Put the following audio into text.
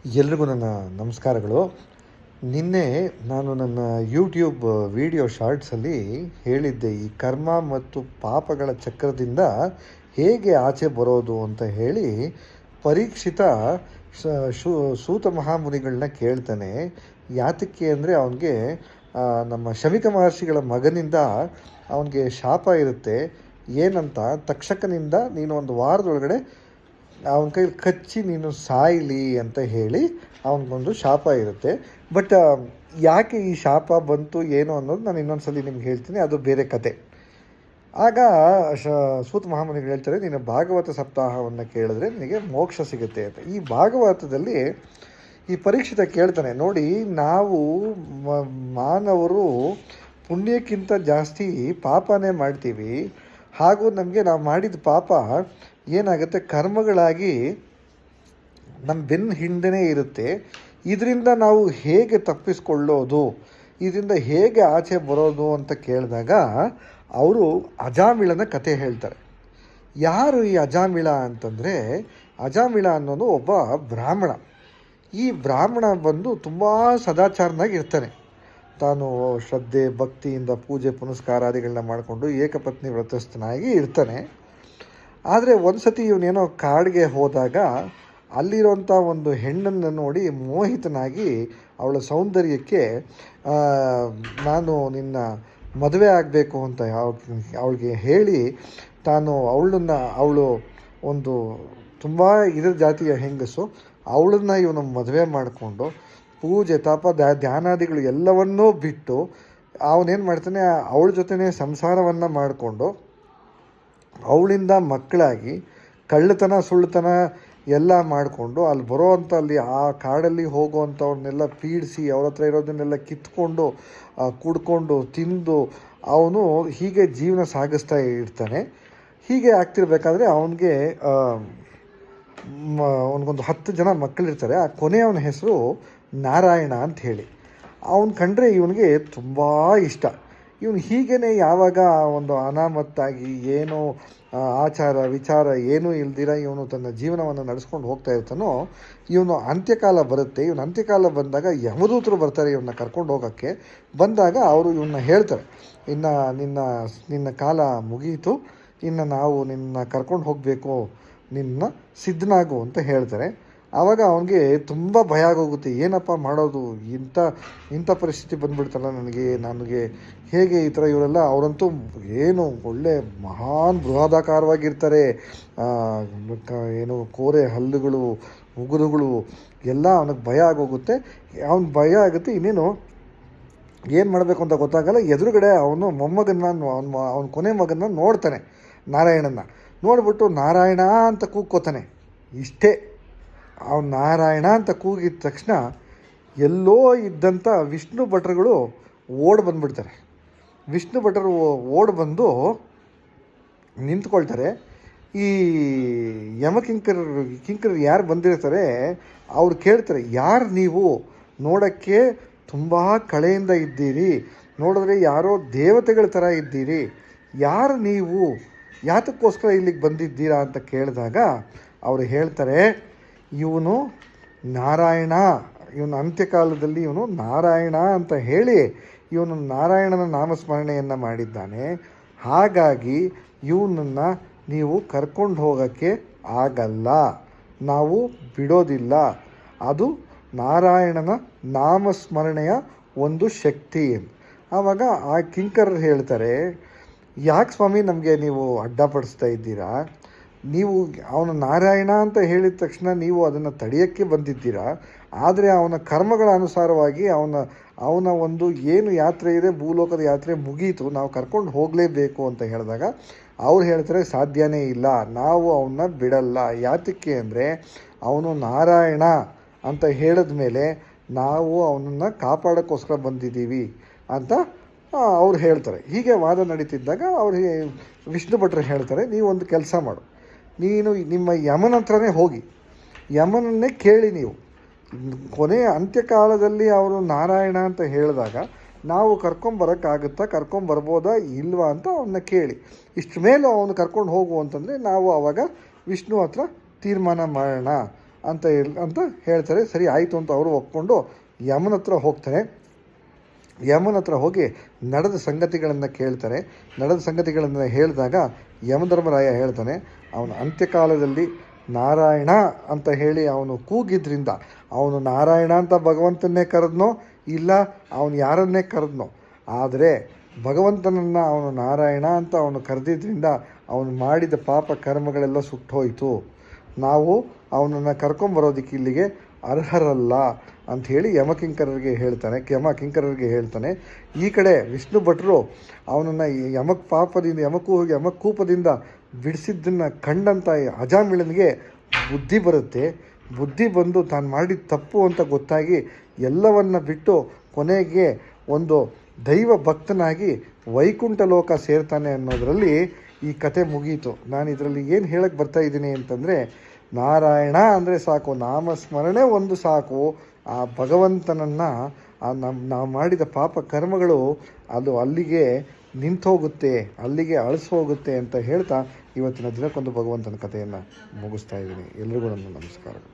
ಎಲ್ರಿಗೂ ನನ್ನ ನಮಸ್ಕಾರಗಳು. ನಿನ್ನೆ ನಾನು ನನ್ನ ಯೂಟ್ಯೂಬ್ ವಿಡಿಯೋ ಶಾರ್ಟ್ಸಲ್ಲಿ ಹೇಳಿದ್ದೆ, ಈ ಕರ್ಮ ಮತ್ತು ಪಾಪಗಳ ಚಕ್ರದಿಂದ ಹೇಗೆ ಆಚೆ ಬರೋದು ಅಂತ ಹೇಳಿ ಪರೀಕ್ಷಿತ ಸೂತ ಮಹಾಮುನಿಗಳನ್ನ ಕೇಳ್ತಾನೆ. ಯಾತಕ್ಕೆ ಅಂದರೆ ಅವನಿಗೆ ನಮ್ಮ ಶಮಿಕ ಮಹರ್ಷಿಗಳ ಮಗನಿಂದ ಅವನಿಗೆ ಶಾಪ ಇರುತ್ತೆ. ಏನಂತ, ತಕ್ಷಕನಿಂದ ನೀನು ಒಂದು ವಾರದೊಳಗಡೆ ಅವನ ಕೈಲಿ ಕಚ್ಚಿ ನೀನು ಸಾಯಲಿ ಅಂತ ಹೇಳಿ ಅವನಿಗೊಂದು ಶಾಪ ಇರುತ್ತೆ. ಬಟ್ ಯಾಕೆ ಈ ಶಾಪ ಬಂತು ಏನು ಅನ್ನೋದು ನಾನು ಇನ್ನೊಂದು ಸಲ ನಿಮ್ಗೆ ಹೇಳ್ತೀನಿ, ಅದು ಬೇರೆ ಕತೆ. ಆಗ ಸೂತ ಮಹಾಮುನಿಗಳು ಹೇಳ್ತಾರೆ, ನೀನು ಭಾಗವತ ಸಪ್ತಾಹವನ್ನು ಕೇಳಿದ್ರೆ ನಿನಗೆ ಮೋಕ್ಷ ಸಿಗುತ್ತೆ ಅಂತ. ಈ ಭಾಗವತದಲ್ಲಿ ಈ ಪರೀಕ್ಷಿತ ಕೇಳ್ತಾನೆ, ನೋಡಿ ನಾವು ಮಾನವರು ಪುಣ್ಯಕ್ಕಿಂತ ಜಾಸ್ತಿ ಪಾಪನೇ ಮಾಡ್ತೀವಿ. ಹಾಗೂ ನಮಗೆ ನಾವು ಮಾಡಿದ ಪಾಪ ಏನಾಗುತ್ತೆ, ಕರ್ಮಗಳಾಗಿ ನಮ್ಮ ಬೆನ್ನ ಹಿಂದೆನೇ ಇರುತ್ತೆ. ಇದರಿಂದ ನಾವು ಹೇಗೆ ತಪ್ಪಿಸ್ಕೊಳ್ಳೋದು, ಇದರಿಂದ ಹೇಗೆ ಆಚೆ ಬರೋದು ಅಂತ ಕೇಳಿದಾಗ ಅವರು ಅಜಾಮಿಳನ ಕತೆ ಹೇಳ್ತಾರೆ. ಯಾರು ಈ ಅಜಾಮಿಳ ಅಂತಂದರೆ, ಅಜಾಮಿಳ ಅನ್ನೋನು ಒಬ್ಬ ಬ್ರಾಹ್ಮಣ. ಈ ಬ್ರಾಹ್ಮಣ ಬಂದು ತುಂಬ ಸದಾಚಾರನಾಗಿ ಇರ್ತಾನೆ. ತಾನು ಶ್ರದ್ಧೆ ಭಕ್ತಿಯಿಂದ ಪೂಜೆ ಪುನಸ್ಕಾರಾದಿಗಳನ್ನ ಮಾಡಿಕೊಂಡು ಏಕಪತ್ನಿ ವ್ರತಸ್ಥನಾಗಿ ಇರ್ತಾನೆ. ಆದರೆ ಒಂದು ಸತಿ ಇವನೇನೋ ಕಾಡಿಗೆ ಹೋದಾಗ ಅಲ್ಲಿರೋಂಥ ಒಂದು ಹೆಣ್ಣನ್ನು ನೋಡಿ ಮೋಹಿತನಾಗಿ ಅವಳ ಸೌಂದರ್ಯಕ್ಕೆ ನಾನು ನಿನ್ನ ಮದುವೆ ಆಗಬೇಕು ಅಂತ ಅವಳಿಗೆ ಹೇಳಿ, ಅವಳು ಒಂದು ತುಂಬ ಇದರ ಜಾತಿಯ ಹೆಂಗಸು, ಅವಳನ್ನು ಇವನು ಮದುವೆ ಮಾಡಿಕೊಂಡು ಪೂಜೆ ತಾಪ ಧ್ಯಾನಾದಿಗಳು ಎಲ್ಲವನ್ನೂ ಬಿಟ್ಟು ಅವನೇನು ಮಾಡ್ತಾನೆ, ಅವಳ ಜೊತೆನೇ ಸಂಸಾರವನ್ನು ಮಾಡಿಕೊಂಡು ಅವಳಿಂದ ಮಕ್ಕಳಾಗಿ ಕಳ್ಳತನ ಸುಳ್ಳುತನ ಎಲ್ಲ ಮಾಡಿಕೊಂಡು ಅಲ್ಲಿ ಬರೋವಂಥ ಅಲ್ಲಿ ಆ ಕಾಡಲ್ಲಿ ಹೋಗುವಂಥವ್ರನ್ನೆಲ್ಲ ಪೀಡಿಸಿ ಅವ್ರ ಹತ್ರ ಇರೋದನ್ನೆಲ್ಲ ಕಿತ್ಕೊಂಡು ಕುಡ್ಕೊಂಡು ತಿಂದು ಅವನು ಹೀಗೆ ಜೀವನ ಸಾಗಿಸ್ತಾ ಇರ್ತಾನೆ. ಹೀಗೆ ಆಗ್ತಿರ್ಬೇಕಾದ್ರೆ ಅವನಿಗೆ ಅವನಿಗೊಂದು 10 ಜನ ಮಕ್ಕಳಿರ್ತಾರೆ. ಆ ಕೊನೆಯವನ ಹೆಸರು ನಾರಾಯಣ ಅಂತ ಹೇಳಿ. ಅವನು ಕಂಡ್ರೆ ಇವನಿಗೆ ತುಂಬ ಇಷ್ಟ. ಇವನು ಹೀಗೇ ಯಾವಾಗ ಒಂದು ಅನಾಮತ್ತಾಗಿ ಏನೋ ಆಚಾರ ವಿಚಾರ ಏನೂ ಇಲ್ದಿರ ಇವನು ತನ್ನ ಜೀವನವನ್ನು ನಡೆಸ್ಕೊಂಡು ಹೋಗ್ತಾ ಇರ್ತಾನೋ, ಇವನು ಅಂತ್ಯಕಾಲ ಬರುತ್ತೆ. ಇವನು ಅಂತ್ಯಕಾಲ ಬಂದಾಗ ಯಮದೂತರು ಬರ್ತಾರೆ ಇವನ್ನ ಕರ್ಕೊಂಡು ಹೋಗೋಕ್ಕೆ. ಬಂದಾಗ ಅವರು ಇವನ್ನ ಹೇಳ್ತಾರೆ, ಇನ್ನು ನಿನ್ನ ಕಾಲ ಮುಗಿಯಿತು, ಇನ್ನು ನಾವು ನಿನ್ನ ಕರ್ಕೊಂಡು ಹೋಗಬೇಕು, ನಿನ್ನ ಸಿದ್ಧನಾಗು ಅಂತ ಹೇಳ್ತಾರೆ. ಆವಾಗ ಅವನಿಗೆ ತುಂಬ ಭಯ ಆಗೋಗುತ್ತೆ. ಏನಪ್ಪ ಮಾಡೋದು, ಇಂಥ ಪರಿಸ್ಥಿತಿ ಬಂದುಬಿಡ್ತಲ್ಲ ನನಗೆ ಹೇಗೆ ಈ ಥರ. ಇವರೆಲ್ಲ ಅವರಂತೂ ಏನು ಒಳ್ಳೆ ಮಹಾನ್ ಬೃಹದಾಕಾರವಾಗಿರ್ತಾರೆ, ಏನು ಕೋರೆ ಹಲ್ಲುಗಳು ಉಗುರುಗಳು ಎಲ್ಲ. ಅವನಿಗೆ ಭಯ ಆಗೋಗುತ್ತೆ. ಭಯ ಆಗುತ್ತೆ. ಇನ್ನೇನು ಏನು ಮಾಡಬೇಕು ಅಂತ ಗೊತ್ತಾಗಲ್ಲ. ಎದುರುಗಡೆ ಅವನು ಅವನ ಕೊನೆ ಮಗನ ನೋಡ್ತಾನೆ, ನಾರಾಯಣನ ನೋಡ್ಬಿಟ್ಟು ನಾರಾಯಣ ಅಂತ ಕೂಗ್ಕೋತಾನೆ. ಇಷ್ಟೇ, ಅವನು ನಾರಾಯಣ ಅಂತ ಕೂಗಿದ ತಕ್ಷಣ ಎಲ್ಲೋ ಇದ್ದಂಥ ವಿಷ್ಣು ಭಟ್ರುಗಳು ಓಡಿ ಬಂದುಬಿಡ್ತಾರೆ. ವಿಷ್ಣು ಭಟ್ರು ಓಡಿ ಬಂದು ನಿಂತ್ಕೊಳ್ತಾರೆ. ಈ ಕಿಂಕರರು ಯಾರು ಬಂದಿರ್ತಾರೆ ಅವ್ರು ಕೇಳ್ತಾರೆ, ಯಾರು ನೀವು? ನೋಡೋಕ್ಕೆ ತುಂಬ ಕಳೆಯಿಂದ ಇದ್ದೀರಿ, ನೋಡಿದ್ರೆ ಯಾರೋ ದೇವತೆಗಳ ಥರ ಇದ್ದೀರಿ, ಯಾರು ನೀವು? ಯಾತಕ್ಕೋಸ್ಕರ ಇಲ್ಲಿಗೆ ಬಂದಿದ್ದೀರಾ ಅಂತ ಕೇಳಿದಾಗ ಅವರು ಹೇಳ್ತಾರೆ, ಇವನು ನಾರಾಯಣ, ಇವನು ಅಂತ್ಯಕಾಲದಲ್ಲಿ ಇವನು ನಾರಾಯಣ ಅಂತ ಹೇಳಿ ಇವನು ನಾರಾಯಣನ ನಾಮಸ್ಮರಣೆಯನ್ನು ಮಾಡಿದ್ದಾನೆ. ಹಾಗಾಗಿ ಇವನನ್ನು ನೀವು ಕರ್ಕೊಂಡು ಹೋಗೋಕ್ಕೆ ಆಗಲ್ಲ, ನಾವು ಬಿಡೋದಿಲ್ಲ. ಅದು ನಾರಾಯಣನ ನಾಮಸ್ಮರಣೆಯ ಒಂದು ಶಕ್ತಿ. ಆವಾಗ ಆ ಕಿಂಕರರು ಹೇಳ್ತಾರೆ, ಯಾಕೆ ಸ್ವಾಮಿ ನಮಗೆ ನೀವು ಅಡ್ಡಪಡಿಸ್ತಾ ಇದ್ದೀರಾ? ನೀವು ಅವನ ನಾರಾಯಣ ಅಂತ ಹೇಳಿದ ತಕ್ಷಣ ನೀವು ಅದನ್ನು ತಡೆಯೋಕ್ಕೆ ಬಂದಿದ್ದೀರಾ. ಆದರೆ ಅವನ ಕರ್ಮಗಳ ಅನುಸಾರವಾಗಿ ಅವನ ಒಂದು ಏನು ಯಾತ್ರೆ ಇದೆ, ಭೂಲೋಕದ ಯಾತ್ರೆ ಮುಗೀತು, ನಾವು ಕರ್ಕೊಂಡು ಹೋಗಲೇಬೇಕು ಅಂತ ಹೇಳಿದಾಗ ಅವ್ರು ಹೇಳ್ತಾರೆ, ಸಾಧ್ಯನೇ ಇಲ್ಲ, ನಾವು ಅವನ್ನ ಬಿಡಲ್ಲ. ಯಾತಕ್ಕೆ ಅಂದರೆ ಅವನು ನಾರಾಯಣ ಅಂತ ಹೇಳಿದ ಮೇಲೆ ನಾವು ಅವನನ್ನು ಕಾಪಾಡೋಕ್ಕೋಸ್ಕರ ಬಂದಿದ್ದೀವಿ ಅಂತ ಅವ್ರು ಹೇಳ್ತಾರೆ. ಹೀಗೆ ವಾದ ನಡೀತಿದ್ದಾಗ ಅವ್ರಿಗೆ ವಿಷ್ಣು ಭಟ್ರು ಹೇಳ್ತಾರೆ, ನೀವೊಂದು ಕೆಲಸ ಮಾಡು, ನೀನು ನಿಮ್ಮ ಯಮನ ಹತ್ರನೇ ಹೋಗಿ ಯಮನನ್ನೇ ಕೇಳಿ. ನೀವು ಕೊನೆಯ ಅಂತ್ಯಕಾಲದಲ್ಲಿ ಅವರು ನಾರಾಯಣ ಅಂತ ಹೇಳಿದಾಗ ನಾವು ಕರ್ಕೊಂಬರೋಕ್ಕಾಗುತ್ತಾ, ಕರ್ಕೊಂಬರ್ಬೋದಾ ಇಲ್ವಾ ಅಂತ ಅವನ್ನ ಕೇಳಿ. ಇಷ್ಟು ಮೇಲೆ ಅವನು ಕರ್ಕೊಂಡು ಹೋಗು ಅಂತಂದರೆ ನಾವು ಆವಾಗ ವಿಷ್ಣು ಹತ್ರ ತೀರ್ಮಾನ ಮಾಡೋಣ ಅಂತ ಹೇಳ್ತಾರೆ. ಸರಿ ಆಯಿತು ಅಂತ ಅವರು ಒಪ್ಕೊಂಡು ಯಮನ ಹತ್ರ ಹೋಗ್ತಾರೆ. ಯಮನ ಹತ್ರ ಹೋಗಿ ನಡೆದ ಸಂಗತಿಗಳನ್ನು ಕೇಳ್ತಾರೆ. ನಡೆದ ಸಂಗತಿಗಳನ್ನು ಹೇಳಿದಾಗ ಯಮಧರ್ಮರಾಯ ಹೇಳ್ತಾನೆ, ಅವನು ಅಂತ್ಯಕಾಲದಲ್ಲಿ ನಾರಾಯಣ ಅಂತ ಹೇಳಿ ಅವನು ಕೂಗಿದ್ರಿಂದ, ಅವನು ನಾರಾಯಣ ಅಂತ ಭಗವಂತನ್ನೇ ಕರೆದ್ನೋ ಇಲ್ಲ ಅವನು ಯಾರನ್ನೇ ಕರೆದ್ನೋ, ಆದರೆ ಭಗವಂತನನ್ನು ಅವನು ನಾರಾಯಣ ಅಂತ ಅವನು ಕರೆದಿದ್ದರಿಂದ ಅವನು ಮಾಡಿದ ಪಾಪ ಕರ್ಮಗಳೆಲ್ಲ ಸುಟ್ಟೋಯಿತು. ನಾವು ಅವನನ್ನು ಕರ್ಕೊಂಬರೋದಕ್ಕೆ ಇಲ್ಲಿಗೆ ಅರ್ಹರಲ್ಲ ಅಂಥೇಳಿ ಯಮಕಿಂಕರರಿಗೆ ಹೇಳ್ತಾನೆ. ಈ ಕಡೆ ವಿಷ್ಣು ಭಟ್ರು ಅವನನ್ನು ಯಮಕೂಪದಿಂದ ಬಿಡಿಸಿದ್ದನ್ನು ಕಂಡಂಥ ಅಜಾಮಿಳನಿಗೆ ಬುದ್ಧಿ ಬರುತ್ತೆ. ಬುದ್ಧಿ ಬಂದು ತಾನು ಮಾಡಿದ ತಪ್ಪು ಅಂತ ಗೊತ್ತಾಗಿ ಎಲ್ಲವನ್ನ ಬಿಟ್ಟು ಕೊನೆಗೆ ಒಂದು ದೈವ ಭಕ್ತನಾಗಿ ವೈಕುಂಠ ಲೋಕ ಸೇರ್ತಾನೆ ಅನ್ನೋದರಲ್ಲಿ ಈ ಕತೆ ಮುಗೀತು. ನಾನು ಇದರಲ್ಲಿ ಏನು ಹೇಳಕ್ಕೆ ಬರ್ತಾ ಇದ್ದೀನಿ ಅಂತಂದರೆ, ನಾರಾಯಣ ಅಂದರೆ ಸಾಕು, ನಾಮಸ್ಮರಣೆ ಒಂದು ಸಾಕು, ಆ ಭಗವಂತನನ್ನು ನಾವು ಮಾಡಿದ ಪಾಪ ಕರ್ಮಗಳು ಅದು ಅಲ್ಲಿಗೆ ನಿಂತೋಗುತ್ತೆ, ಅಲ್ಲಿಗೆ ಅಳಿಸೋಗುತ್ತೆ ಅಂತ ಹೇಳ್ತಾ ಇವತ್ತಿನ ದಿನಕ್ಕೊಂದು ಭಗವಂತನ ಕಥೆಯನ್ನು ಮುಗಿಸ್ತಾ ಇದ್ದೀನಿ. ಎಲ್ರಿಗೂ ನನ್ನ ನಮಸ್ಕಾರಗಳು.